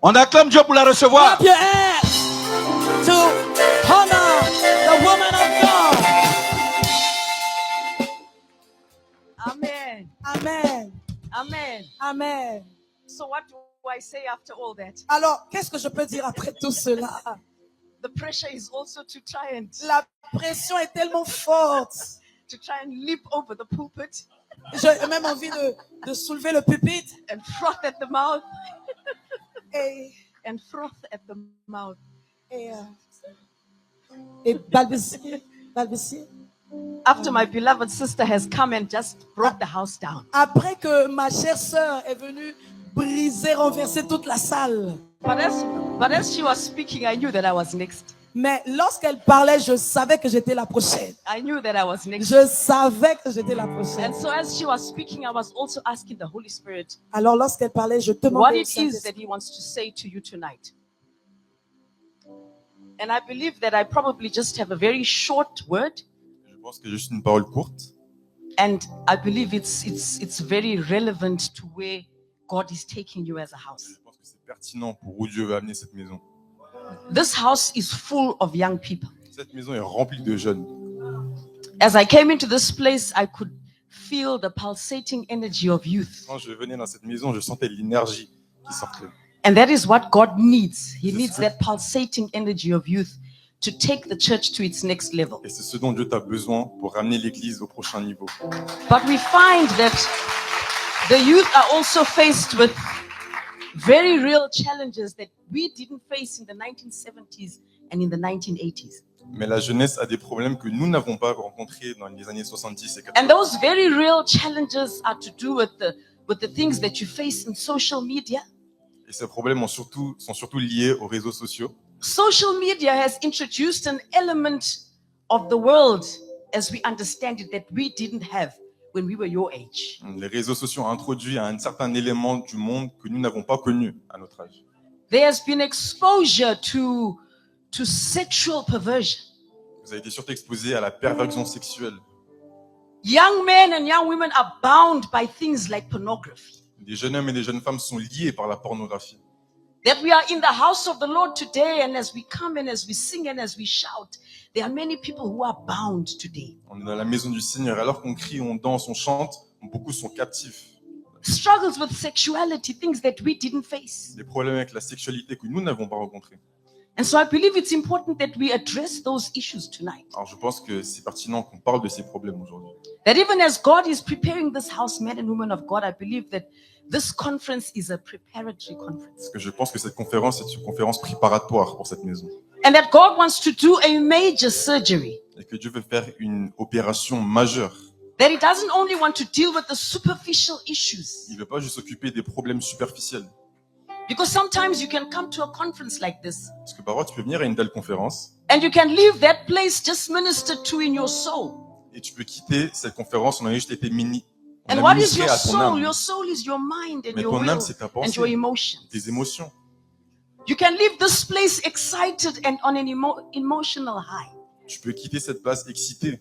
On acclame Dieu pour la recevoir. Clap your hands to honor the woman of God. Amen. Amen. Amen. Amen. So what do I say after all that? Alors, qu'est-ce que je peux dire après tout cela? The pressure is also to try and La pression est tellement forte. leap over the pulpit J'ai même envie de soulever le pupitre and froth at the mouth et, and froth at the mouth. et balbutier. Balbutier. After my beloved sister has come and just brought the house down. Après que ma chère sœur est venue briser, renverser toute la salle. But as she was speaking, I knew that I was next. Mais lorsqu'elle parlait, je savais que j'étais la prochaine. I knew that I was next. Je savais que j'étais la prochaine. And so as she was speaking, I was also asking the Holy Spirit Alors lorsqu'elle parlait, je what demandais au it is that Saint-Esprit He wants to say to you tonight. And I believe that I probably just have a very short word. Je pense que j'ai juste une parole courte. And I believe it's very relevant to where God is taking you as a house. Je pense que c'est pertinent pour où Dieu va amener cette maison. This house is full of young people. Cette maison est remplie de jeunes. As I came into this place, I could feel the pulsating energy of youth. Quand je venais dans cette maison, je sentais l'énergie qui sortait. And that is what God needs. He needs that pulsating energy of youth to take the church to its next level. Et c'est ce dont Dieu a besoin pour ramener l'église au prochain niveau. But we find that the youth are also faced with very real challenges that we didn't face in the 1970s and in the 1980s. Mais la jeunesse a des problèmes que nous n'avons pas rencontrés dans les années 70 et 80. And those very real challenges are to do with the things that you face in social media. Et ces problèmes sont surtout liés aux réseaux sociaux. Social media has introduced an element of the world as we understand it that we didn't have when we were your age. Les réseaux sociaux ont introduit un certain élément du monde que nous n'avons pas connu à notre âge. There has been exposure to sexual perversion. Vous avez été surtout exposés à la perversion sexuelle. Young men and young women are bound by things like pornography. Des jeunes hommes et des jeunes femmes sont liés par la pornographie. That we are in the house of the Lord today, and as we come and as we sing and as we shout, there are many people who are bound today. On est dans la maison du Seigneur. Alors qu'on crie, on danse, on chante, beaucoup sont captifs. Struggles with sexuality, things that we didn't face. Des problèmes avec la sexualité que nous n'avons pas rencontrés. And so I believe it's important that we address those issues tonight. Alors je pense que c'est pertinent qu'on parle de ces problèmes aujourd'hui. That even as God is preparing this house, men and women of God, I believe that this conference is a preparatory conference. Parce que je pense que cette conférence est une conférence préparatoire pour cette maison. And that God wants to do a major surgery. Et que Dieu veut faire une opération majeure. That He doesn't only want to deal with the superficial issues. Il ne veut pas juste s'occuper des problèmes superficiels. Because sometimes you can come to a conference like this. Parce que parfois tu peux venir à une telle conférence And you can leave that place just ministered to in your soul. et tu peux quitter cette conférence, on a juste été And what is ministré your à ton soul? âme. Your soul is your mind and Mais your ton âme, will c'est ta and your pensée, emotions. tes émotions. You can leave this place excited and on an emotional high. Tu peux quitter cette place excitée.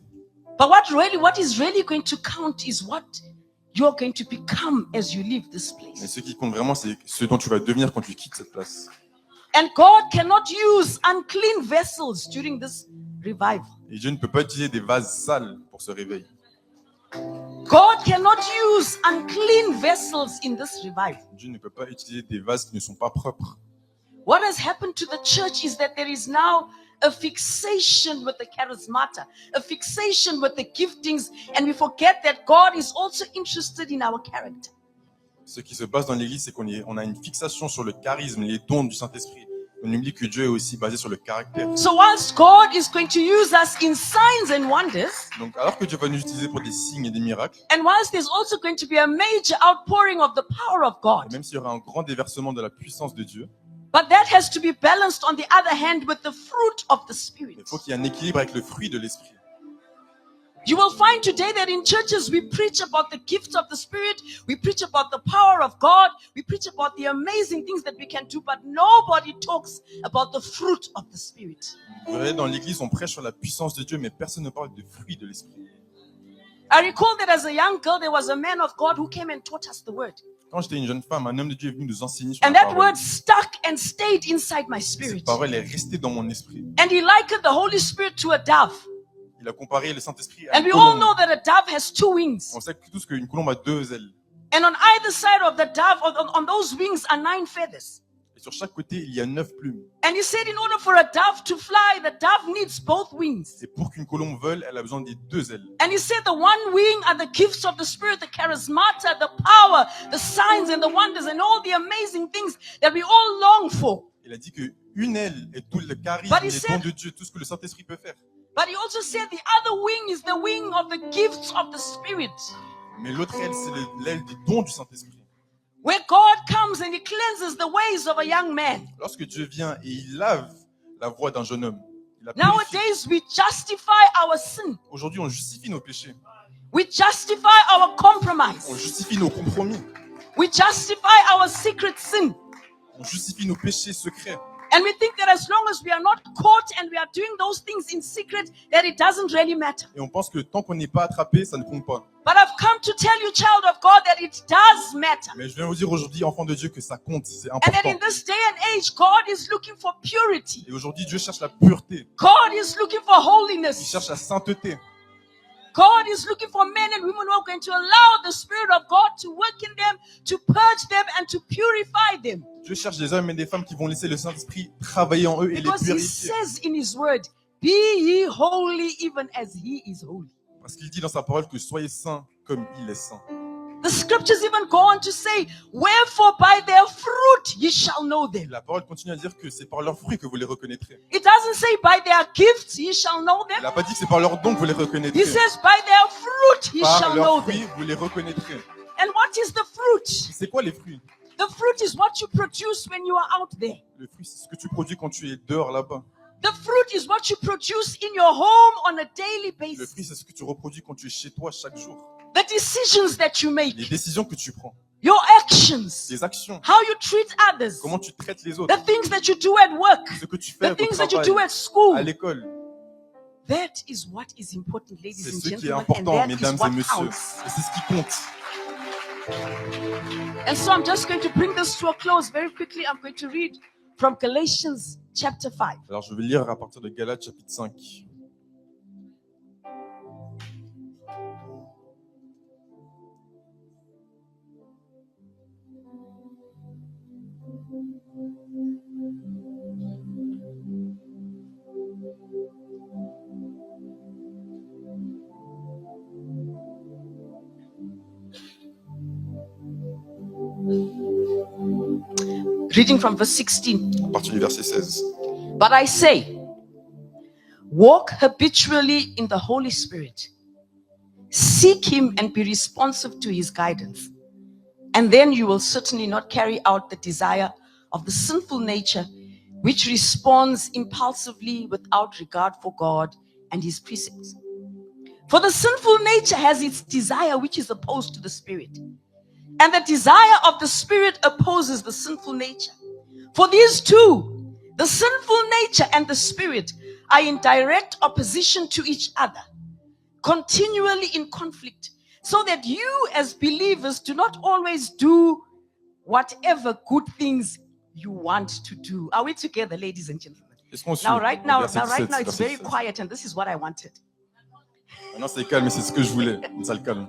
But what is really going to count is what you're going to become as you leave this Mais place. ce qui compte vraiment, c'est ce dont tu vas devenir quand tu quittes cette place. And God cannot use unclean vessels during this revival. Et Dieu ne peut pas utiliser des vases sales pour ce réveil. God cannot use unclean vessels in this revival. Dieu ne peut pas utiliser des vases qui ne sont pas propres. What has happened to the church is that there is now a fixation with the charismata, a fixation with the giftings, and we forget that God is also interested in our character. Ce qui se passe dans l'église, c'est on a une fixation sur le charisme, les dons du Saint-Esprit. On oublie que Dieu est aussi basé sur le caractère. So whilst God is going to use us in signs and wonders, Donc, alors que Dieu va nous utiliser pour des signes et des miracles, and whilst there's also going to be a major outpouring of the power of et God, même s'il y aura un grand déversement de la puissance de Dieu, but that has to be balanced on the other hand with the fruit of the Spirit. il faut qu'il y ait un équilibre avec le fruit de l'Esprit. You will find today that in churches we preach about the gifts of the Spirit, we preach about the power of God, we preach about the amazing things that we can do, but nobody talks about the fruit of the Spirit. Vous voyez, dans l'église, on prêche sur la puissance de Dieu, mais personne ne parle de fruit de l'Esprit. I recall that as a young girl, there was a man of God who came and taught us the word. Quand j'étais une jeune femme, un homme de Dieu est venu nous enseigner sur And la that parole. word stuck and stayed inside my Et spirit. cette parole est restée dans mon esprit. And he likened the Holy Spirit to a dove. Il a comparé le Saint-Esprit à And une we all colombe. know that a dove has two wings. On sait tous qu'une colombe a 2 ailes. And on either side of the dove, on those wings are 9 feathers. Et sur chaque côté, il y a 9 plumes. And he said in order for a dove to fly, the dove needs both wings. Et pour qu'une colombe vole, elle a besoin des 2 ailes. And he said the one wing are the gifts of the Spirit, the charismata, the power, the signs and the wonders and all the amazing things that we all long for. Il a dit que une aile est tout le charisme, But he les said- dons de Dieu, tout ce que le Saint-Esprit peut faire. But he also said the other wing is the wing of the gifts of the Spirit, Mais l'autre aile, c'est l'aile des dons du Saint-Esprit. where God comes and he cleanses the ways of a young man. Lorsque Dieu vient et il lave la voie d'un jeune homme, il la purifie. Nowadays, we justify our sin. Aujourd'hui, on justifie nos péchés. We justify our compromise. On justifie nos compromis. We justify our secret sin. On justifie nos péchés secrets. And we think that as long as we are not caught and we are doing those things in secret, that it doesn't really matter. Et on pense que tant qu'on n'est pas attrapé, ça ne compte pas. But I've come to tell you, child of God, that it does matter. Mais je viens vous dire aujourd'hui, enfant de Dieu, que ça compte, c'est And that important. in this day and age, God is looking for purity. Et aujourd'hui, Dieu cherche la pureté. God is looking for Il holiness. cherche la sainteté. God is looking for men and women who are going to allow the Spirit of God to work in them, to purge them, and to purify them. Dieu cherche des hommes et des femmes qui vont laisser le Saint-Esprit travailler en eux et les Because He purifier. says in His word, be ye holy even as He is holy. Parce qu'il dit dans sa parole que soyez saints comme il est saint. The scriptures even go on to say, wherefore by their fruit ye shall know Et them. la parole continue à dire que c'est par leurs fruits que vous les reconnaîtrez. It doesn't say by their gifts ye shall know Il them. n'a pas dit que c'est par leurs dons que vous les He reconnaîtrez. says by their fruit ye Par shall leurs know fruits, them. vous les reconnaîtrez. And what is the fruit? C'est quoi les fruits? The fruit is what you produce when you are out there. Le fruit, c'est ce que tu produis quand tu es dehors là-bas. The fruit is what you produce in your home on a daily Le basis. fruit, c'est ce que tu reproduis quand tu es chez toi chaque jour. The decisions that you Les make, décisions que tu prends, your actions, les actions, how you treat others, comment tu traites les autres, the things that you do at work, ce que tu fais the au things that you do travail, at school. à l'école. That is what is important, ladies C'est and ce qui est gentlemen, and important, that mesdames is et what messieurs. counts. Et c'est ce qui compte. And so I'm just going to bring this to a close very quickly. I'm going to read from Galatians chapter 5. Alors, je vais lire à partir de Galates chapitre 5. Reading from verse 16. À partir du verset 16. But I say, walk habitually in the Holy Spirit. Seek Him and be responsive to His guidance. And then you will certainly not carry out the desire of the sinful nature, which responds impulsively without regard for God and His precepts. For the sinful nature has its desire, which is opposed to the Spirit. And the desire of the Spirit opposes the sinful nature. For these two, the sinful nature and the Spirit, are in direct opposition to each other, continually in conflict, so that you as believers do not always do whatever good things you want to do. Are we together, ladies and gentlemen? Est-ce qu'on suit? Now, right now, Verset 17, it's verset very 16. quiet, and this is what I wanted. Maintenant, c'est calme, et c'est ce que je voulais. Ça le calme.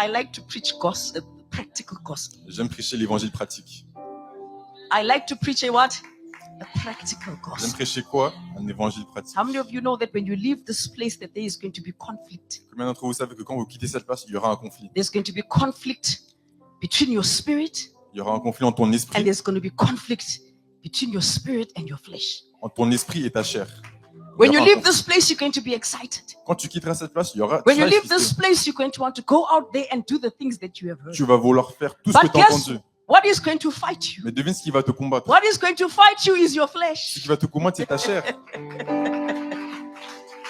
I like to preach gospel, practical gospel. J'aime prêcher l'évangile pratique. I like to preach a what? A practical J'aime gospel. prêcher quoi? Un évangile pratique. How many of you know that when you leave this place, that there is going to be conflict? Combien d'entre vous savez que quand vous quittez cette place, il y aura un conflit? There's going to be conflict between your spirit, Il y aura un conflit entre ton and esprit, there's going to be conflict between your spirit and your flesh. entre ton esprit et ta chair. When Il y you aura un leave conflit. this place, you're going to be excited. Quand tu quitteras cette place, il y aura. When tu you seras leave this excité. place, you're going to want to go out there and do the things that you have heard. Tu vas vouloir faire tout ce que But tu as guess entendu. what is going to fight you? Mais devine ce qui va te combattre. What is going to fight you is your Ce flesh. qui va te combattre, c'est ta chair.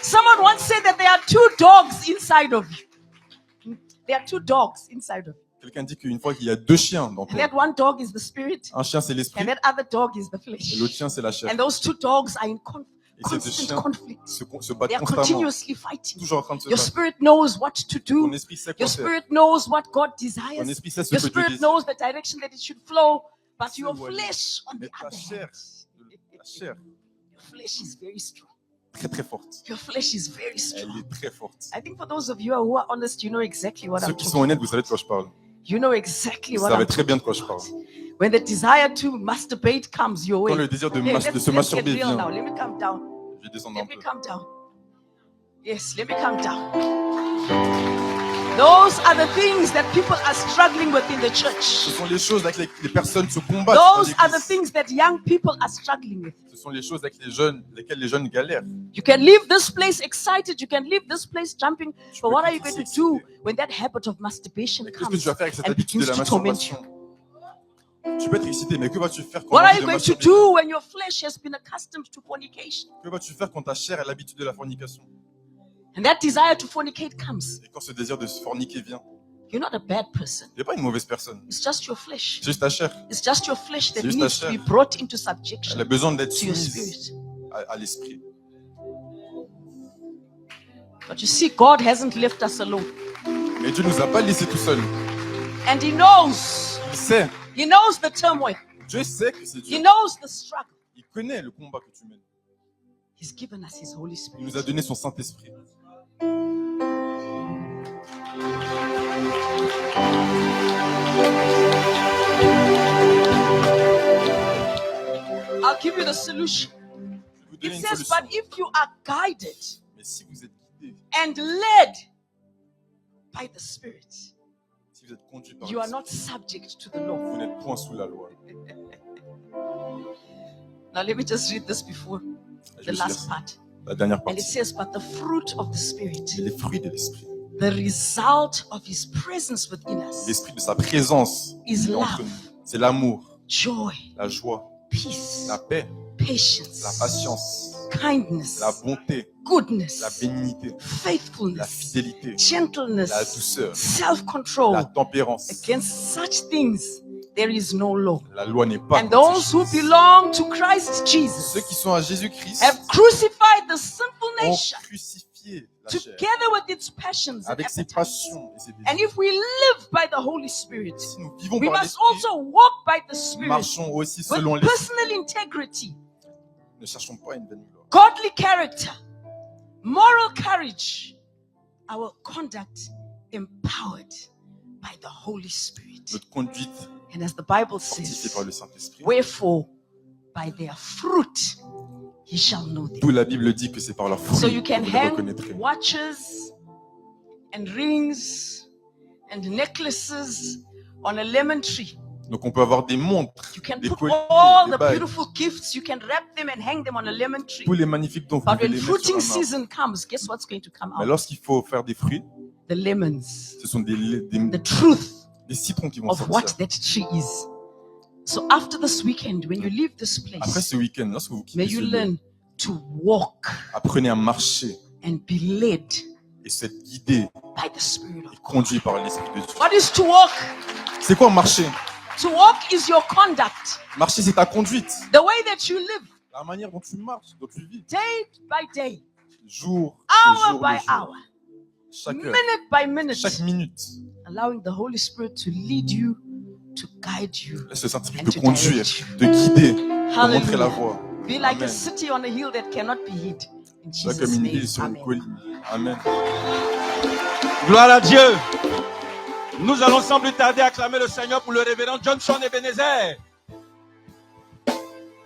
Someone once said that there are two dogs inside of you. There are two dogs inside of you. Quelqu'un dit qu'une fois qu'il y a 2 chiens dans And toi. that one dog is the spirit, Un chien, c'est l'esprit. and that other dog is the Et flesh. l'autre chien, c'est la chair. And those two dogs are in Et ces deux constant chiens conflict. se battent They are constamment, continuously fighting. toujours en train de se Your battre. spirit knows what to Ton do. esprit sait Your quoi faire. spirit knows what God Ton desires. esprit sait ce Your que Dieu spirit désire. knows the direction that it should flow. But C'est your où aller. flesh, on Mais the ta other chair, hand, la chair, your flesh is very strong. très très forte. Your flesh is very Elle strong. est très forte. I think for those of you who are honest, you know exactly what Ceux I'm qui sont talking honnêtes, vous about. savez de quoi je parle. You know exactly Vous what savez I'm très bien talking de quoi je about. parle. When the desire to masturbate comes your way. Quand le désir de, Hey, de se let's get masturber real now. vient, Let me come down. je vais descendre un Let me peu. come down. Yes, let me come down. Those are the things that people are struggling with in the Ce church. sont les choses avec lesquelles les personnes se combattent dans Those are the l'église. things that young people are struggling with. Ce sont les choses avec lesquelles les jeunes galèrent. You can leave this place excited. You can leave this place jumping. Tu But peux what are you quitter going ici to do excité. when that habit of masturbation Mais qu'est-ce que comes tu vas faire avec cette and habitude de begins la to torment you? masturbation? Tu peux être excité, mais que vas-tu faire quand What are l'envie you de going to masturber do vient? when your flesh has been accustomed to fornication? Que vas-tu faire quand ta chair a l'habitude de la fornication? And that desire to fornicate comes. Et quand ce désir de se forniquer vient, You're not a bad person. tu n'es pas une mauvaise personne. It's just your flesh. C'est juste ta chair. It's just your flesh that C'est juste ta needs to be chair. brought into Elle subjection a besoin d'être to your soumise spirit. à l'esprit. But you see, God hasn't left us alone. Mais Dieu nous a pas laissés tout seuls. And He knows. Il sait. He knows the turmoil. Dieu sait que c'est He Dieu. knows the struggle. Il connaît le combat que tu mènes. He's given us His Holy Il nous a Spirit. donné son Saint-Esprit. I'll give you the solution. Je vais vous donner It une says, solution. but if you are guided Mais si vous êtes guidé, and led by the Spirit, si vous êtes conduit par you are l'Esprit, not subject to the law. vous n'êtes point sous la loi. Now, let me just read this before Je the vais last lire part. la dernière And it partie. says, but the fruit of the Spirit, Et les fruits de l'Esprit. the result of His presence within us, L'Esprit de sa présence is qui est entre love, nous. C'est l'amour, joy, la joie, peace, la paix, patience, la patience, kindness, la bonté, la goodness, bénignité, la faithfulness, fidélité, la gentleness, douceur, self-control. la tempérance. Against such things, there is no law. La loi n'est pas And contre those ces who choses. belong to Christ Ceux Jesus qui sont à Jésus-Christ have crucified the sinful ont nature crucifié la chair together with its passions and avec ses appetites. passions et ses And désirs. if we live by the Holy Spirit, Si nous vivons we par must l'Esprit, also walk by the Spirit marchons aussi with selon l'Esprit. personal integrity, Ne cherchons pas une vaine gloire. godly character, moral courage, our conduct empowered by the Holy Spirit. Notre conduite And as the Bible fortifiée par says, le Saint-Esprit. wherefore by their fruit ye shall know them. D'où la Bible dit que c'est par leurs So fruits you que can vous les hang reconnaîtrez. watches and rings and necklaces on a lemon tree. Donc on peut avoir des montres, You can des put colliers, all des the bagues, beautiful gifts, you can wrap them and hang them on a lemon tree. tous les magnifiques dons, vous But pouvez when les mettre sur fruiting un arbre. season comes, guess what's going to come Mais out? lorsqu'il faut faire des fruits, The lemons, ce sont the truth des citrons qui vont of what sortir. that tree is. So after this weekend, when you leave this Après place, ce week-end, lorsque vous may quittez ce you lieu, learn to walk apprenez à marcher and be led et être guidé by the Spirit et of God. conduit par l'Esprit de Dieu. What is to walk? C'est quoi marcher? To walk is your conduct, Marcher, c'est ta conduite. the way that you live, La manière dont tu marches, dont tu vis. day by day, Jour hour le jour, by le jour. hour, Chaque heure, minute by minute, chaque minute. allowing the Holy Spirit to lead you, to guide you, Laisse le Saint-Esprit and te to conduire, direct you. te guider, te montrer la Hallelujah. voie. Be like Amen. a city on a hill that cannot be hid. In Sois Jesus' comme une name, île sur une amen. colline. Amen. Gloire à Dieu. Nous allons sans plus tarder acclamer le Seigneur pour le révérend Johnson Ebenezer.